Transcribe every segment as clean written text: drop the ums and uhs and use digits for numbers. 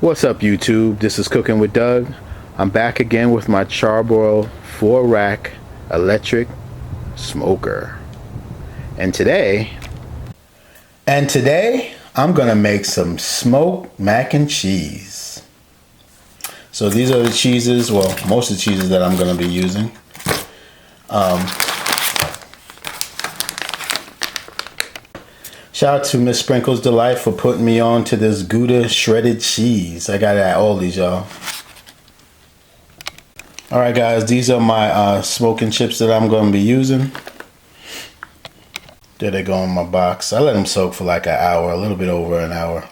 What's up YouTube? This is Cooking with Doug. I'm back again with my Char-Broil 4-rack electric smoker. And today I'm gonna make some smoked mac and cheese. So these are the cheeses, well, most of the cheeses that I'm gonna be using. Shout out to Miss Sprinkles Delight for putting me on to this Gouda shredded cheese. I got it at Aldi's, y'all. Alright guys, these are my smoking chips that I'm going to be using. There they go in my box. I let them soak for like an hour, a little bit over an hour.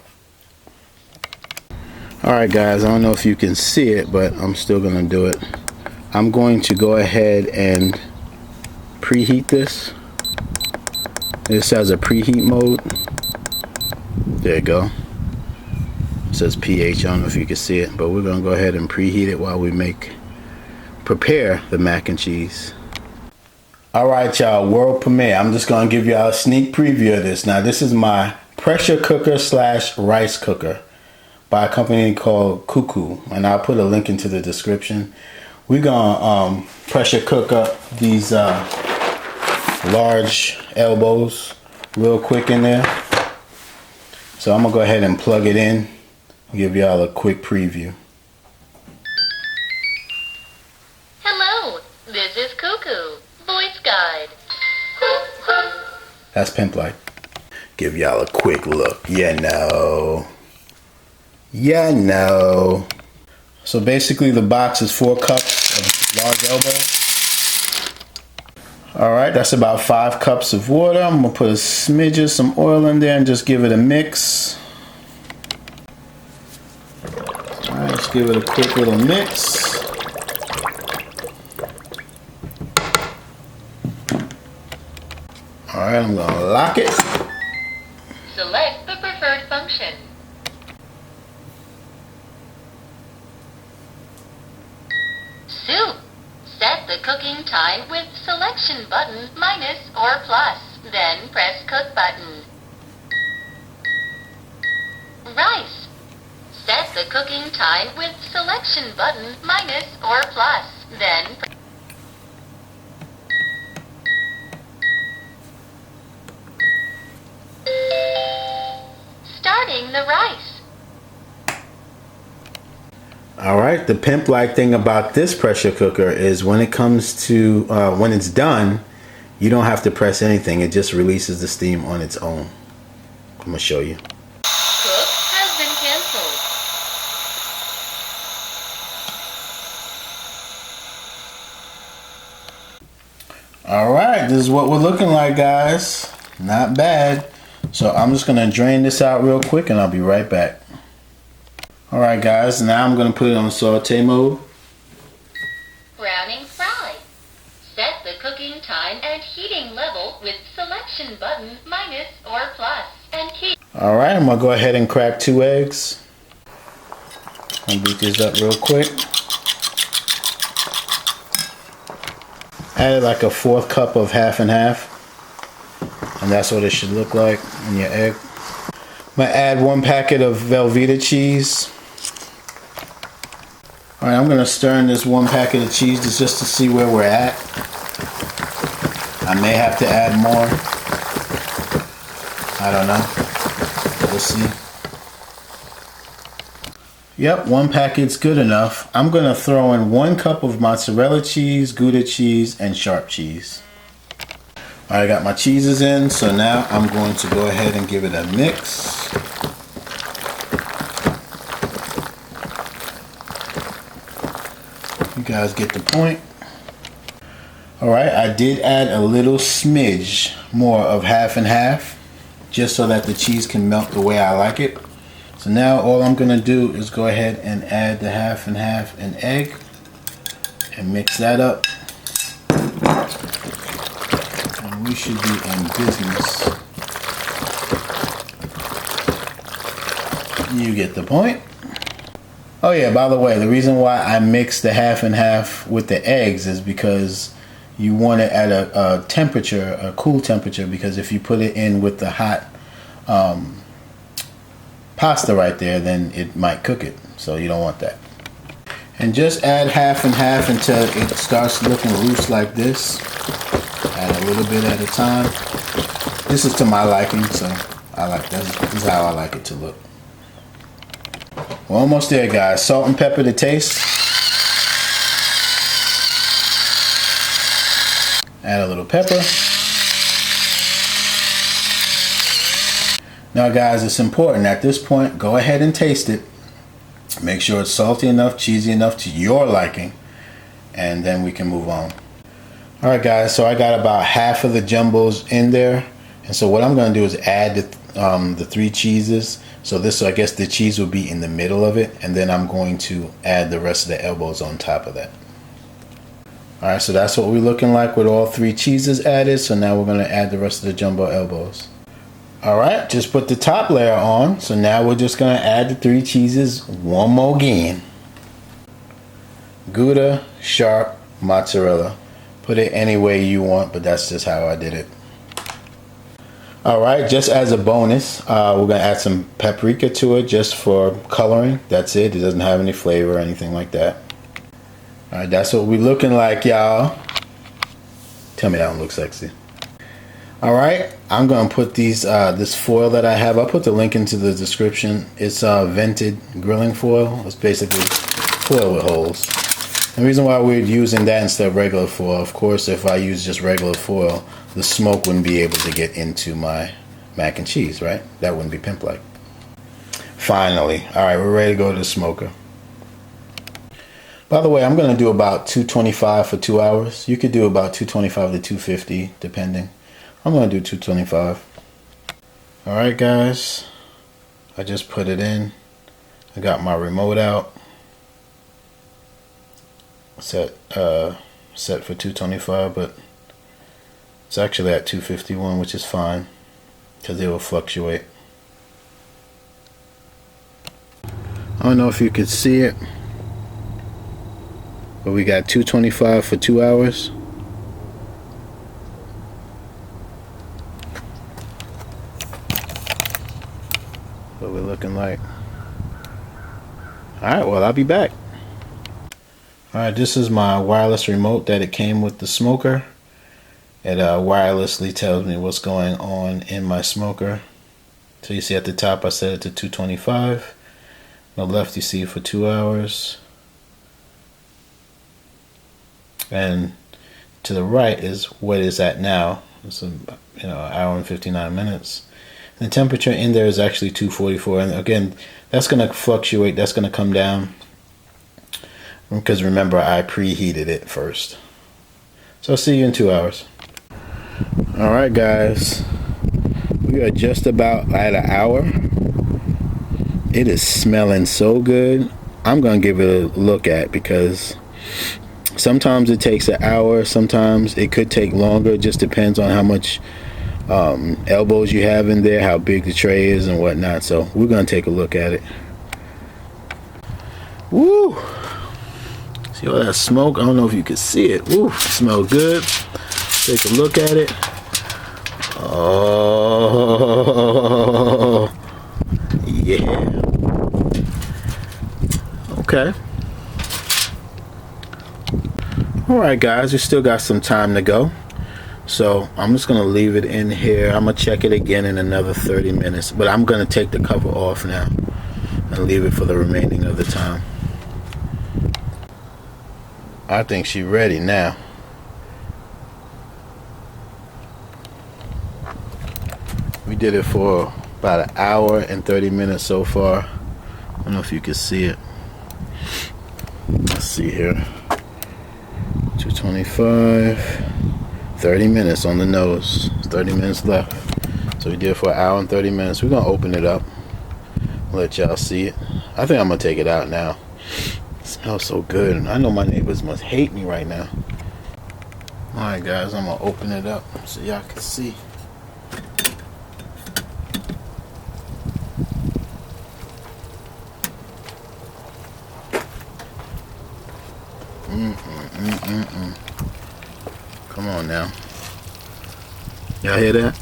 Alright guys, I don't know if you can see it, but I'm still going to do it. I'm going to go ahead and preheat this. This has a preheat mode. There you go. It says pH. I don't know if you can see it, but we're gonna go ahead and preheat it while we prepare the mac and cheese. Alright y'all, world premiere. I'm just gonna give y'all a sneak preview of this. Now this is my pressure cooker / rice cooker by a company called Cuckoo, and I'll put a link into the description. We're gonna pressure cook up these large elbows real quick in there. So I'm gonna go ahead and plug it in and give y'all a quick preview. Hello, this is Cuckoo, voice guide. That's Pimp Like. Give y'all a quick look. You know. So basically the box is 4 cups of large elbows. Alright, that's about 5 cups of water. I'm going to put a smidge of some oil in there and just give it a mix. Alright, let's give it a quick little mix. Alright, I'm going to lock it. Select the preferred function. Soup. Set the cooking time with selection button minus or plus, then press cook button. Rice. Set the cooking time with selection button minus or plus, then starting the rice. Alright, the pimp-like thing about this pressure cooker is when it comes to, when it's done, you don't have to press anything. It just releases the steam on its own. I'm going to show you. Cook has been canceled. Alright, this is what we're looking like, guys. Not bad. So I'm just going to drain this out real quick and I'll be right back. Alright guys, now I'm going to put it on saute mode. Browning fry. Set the cooking time and heating level with selection button minus or plus and keep. Alright, I'm going to go ahead and crack 2 eggs. And beat this up real quick. Add like a 1/4 cup of half and half. And that's what it should look like in your egg. I'm going to add 1 packet of Velveeta cheese. Alright, I'm going to stir in this 1 packet of cheese just to see where we're at. I may have to add more. I don't know. We'll see. Yep, 1 packet's good enough. I'm going to throw in 1 cup of mozzarella cheese, Gouda cheese, and sharp cheese. Alright, I got my cheeses in, so now I'm going to go ahead and give it a mix. You guys get the point. Alright, I did add a little smidge more of half and half just so that the cheese can melt the way I like it. So now all I'm going to do is go ahead and add the half and half and egg and mix that up. And we should be in business. You get the point. Oh yeah, by the way, the reason why I mix the half and half with the eggs is because you want it at a temperature, a cool temperature, because if you put it in with the hot pasta right there, then it might cook it. So you don't want that. And just add half and half until it starts looking loose like this. Add a little bit at a time. This is to my liking, so I like that. This is how I like it to look. We're almost there, guys. Salt and pepper to taste. Add a little pepper. Now guys, it's important at this point, go ahead and taste it. Make sure it's salty enough, cheesy enough to your liking, and then we can move on. Alright guys, so I got about half of the jumbos in there, and so what I'm going to do is add the 3 cheeses. So this, I guess the cheese will be in the middle of it, and then I'm going to add the rest of the elbows on top of that. Alright, so that's what we're looking like with all 3 cheeses added. So now we're going to add the rest of the jumbo elbows. Alright, just put the top layer on. So now we're just going to add the 3 cheeses one more again. Gouda, sharp, mozzarella. Put it any way you want, but that's just how I did it. Alright, just as a bonus, we're going to add some paprika to it just for coloring. That's it. It doesn't have any flavor or anything like that. Alright, that's what we're looking like, y'all. Tell me that one looks sexy. Alright, I'm going to put these this foil that I have. I'll put the link into the description. It's vented grilling foil. It's basically foil with holes. The reason why we're using that instead of regular foil, of course, if I use just regular foil, the smoke wouldn't be able to get into my mac and cheese, right? That wouldn't be pimp-like. Finally, alright, we're ready to go to the smoker. By the way, I'm going to do about 225 for 2 hours. You could do about 225 to 250, depending. I'm going to do 225. Alright guys, I just put it in. I got my remote out. Set for 225, but it's actually at 251, which is fine because it will fluctuate. I don't know if you could see it, but we got 225 for 2 hours. What we're looking like. Alright, well, I'll be back. Alright, this is my wireless remote that it came with the smoker. It wirelessly tells me what's going on in my smoker. So you see at the top I set it to 225. On the left you see for 2 hours. And to the right is what it's at now. It's an hour and 59 minutes. The temperature in there is actually 244, and again, that's going to fluctuate. That's going to come down because remember I preheated it first. So I'll see you in 2 hours. Alright guys, we are just about at an hour. It is smelling so good. I'm going to give it a look at because sometimes it takes an hour, sometimes it could take longer. It just depends on how much elbows you have in there, how big the tray is and whatnot. So we're gonna take a look at it. Woo! See all that smoke? I don't know if you can see it. Woo! Smells good. Take a look at it. Oh yeah. Okay. Alright guys, we still got some time to go. So I'm just gonna leave it in here. I'm gonna check it again in another 30 minutes, but I'm gonna take the cover off now and leave it for the remaining of the time. I think she's ready now. We did it for about an hour and 30 minutes so far. I don't know if you can see it. Let's see here. 225. 30 minutes on the nose. 30 minutes left. So we did it for an hour and 30 minutes. We're gonna open it up, let y'all see it. I think I'm gonna take it out now. It smells so good. I know my neighbors must hate me right now. Alright guys, I'm gonna open it up so y'all can see. Come on now. Y'all hear that?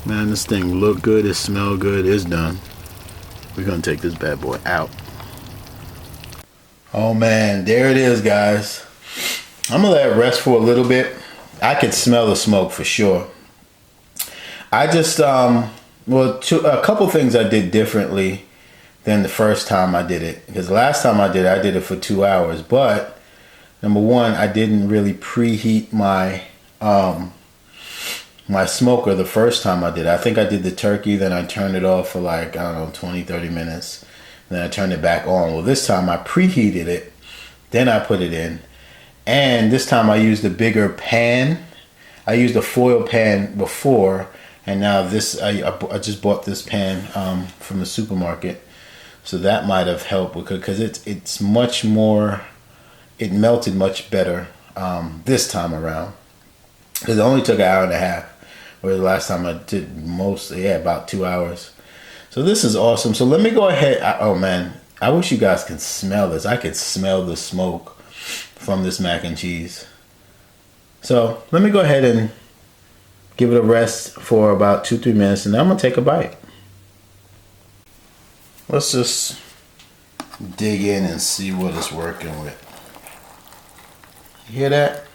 Man, this thing look good, it smell good, it's done. We're gonna take this bad boy out. Oh man, there it is, guys. I'm gonna let it rest for a little bit. I could smell the smoke for sure. I just, a couple things I did differently than the first time I did it. Because the last time I did it for 2 hours. But, number one, I didn't really preheat my my smoker the first time I did it. I think I did the turkey, then I turned it off for like, I don't know, 20, 30 minutes. Then I turned it back on. Well, this time I preheated it, then I put it in. And this time I used a bigger pan. I used a foil pan before, and now this, I just bought this pan from the supermarket. So that might have helped because it's much more, it melted much better this time around. Because it only took an hour and a half. Whereas the last time I did about 2 hours. So this is awesome. So let me go ahead. Oh man, I wish you guys can smell this. I could smell the smoke from this mac and cheese. So let me go ahead and give it a rest for about 2-3 minutes, and then I'm gonna take a bite. Let's just dig in and see what it's working with. You hear that?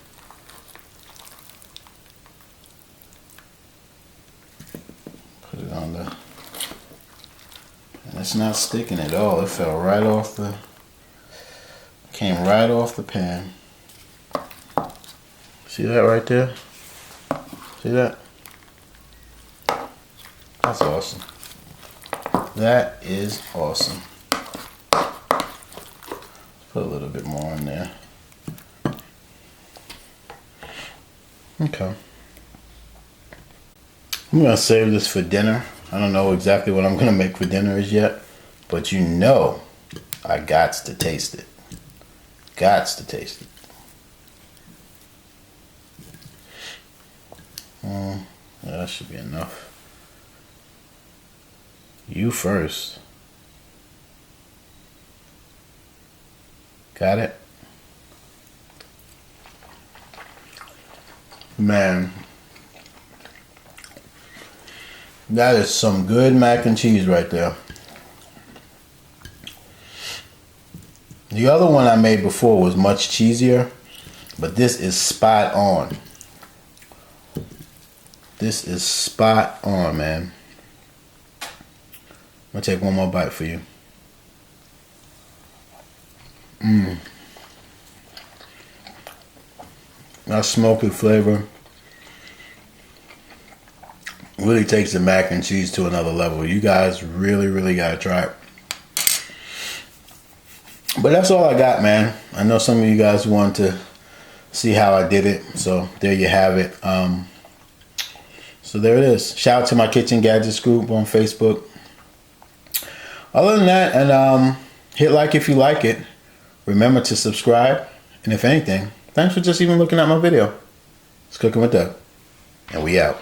Put it on the, and it's not sticking at all. It fell right off the, came right off the pan. See that right there? See that? That's awesome. That is awesome. Put a little bit more in there. Okay. I'm gonna save this for dinner. I don't know exactly what I'm gonna make for dinner as yet, but you know I gots to taste it. Gots to taste it. Yeah, that should be enough. You first. Got it? Man, that is some good mac and cheese right there. The other one I made before was much cheesier, but this is spot on. This is spot on, man. I'm gonna take one more bite for you. That smoky flavor really takes the mac and cheese to another level. You guys really gotta try it. But that's all I got, man. I know some of you guys want to see how I did it, so there you have it. So there it is. Shout out to my Kitchen Gadgets group on Facebook. Other than that, and hit like if you like it. Remember to subscribe. And if anything, thanks for just even looking at my video. It's Cooking with Doug. And we out.